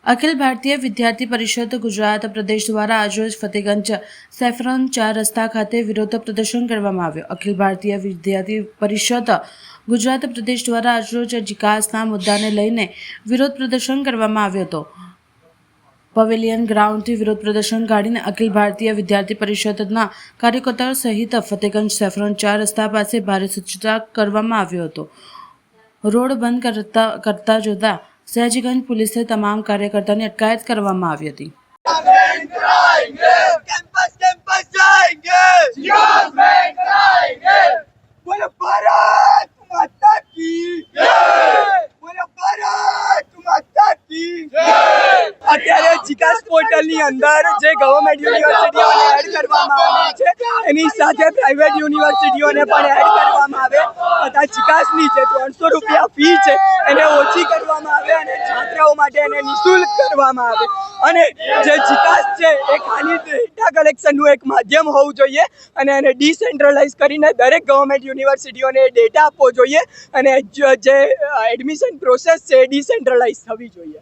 અખિલ ભારતીય વિદ્યાર્થી પરિષદ ગુજરાત પ્રદેશ દ્વારા આજરોજ ફતેગંજ સેફ્રોન 4 રસ્તા ખાતે વિરોધ પ્રદર્શન કરવામાં આવ્યું। અખિલ ભારતીય વિદ્યાર્થી પરિષદ ગુજરાત પ્રદેશ દ્વારા આજરોજ જીકાસના મુદ્દાને લઈને વિરોધ પ્રદર્શન કરવામાં આવ્યું હતું। પવેલિયન ગ્રાઉન્ડથી વિરોધ પ્રદર્શન કાઢીને અખિલ ભારતીય વિદ્યાર્થી પરિષદના કાર્યકર્તાઓ સહિત ફતેગંજ સેફ્રોન 4 રસ્તા પાસે ભારે સૂચના કરવામાં આવ્યો હતો। રોડ બંધ કરતા જોતા સયાજીગંજ पुलिस તમામ કાર્યકર્તાઓની અટકાયત કરવામાં આવી હતી। बोलो भारत माता की जय, बोलो भारत माता की जय। અત્યારે જીકાસ પોર્ટલની અંદર જે ગવર્મેન્ટ યુનિવર્સિટીઓને એડ કરવામાં આવી છે એની સાથે પ્રાઇવેટ યુનિવર્સિટીઓને પણ એડ કરવામાં આવે તથા જીકાસની જે 300 રૂપિયા ફી છે એને ઓછી કરવામાં આવે અને છાત્રાઓ માટે એને નિઃશુલ્ક કરવામાં આવે અને જે જીકાસ છે એ ખાલી ડેટા કલેક્શનનું એક માધ્યમ હોવું જોઈએ અને એને ડિસેન્ટ્રલાઇઝ કરીને દરેક ગવર્મેન્ટ યુનિવર્સિટીઓને ડેટા આપવો જોઈએ અને જે એડમિશન પ્રોસેસ છે એ ડિસેન્ટ્રલાઇઝ થવી જોઈએ।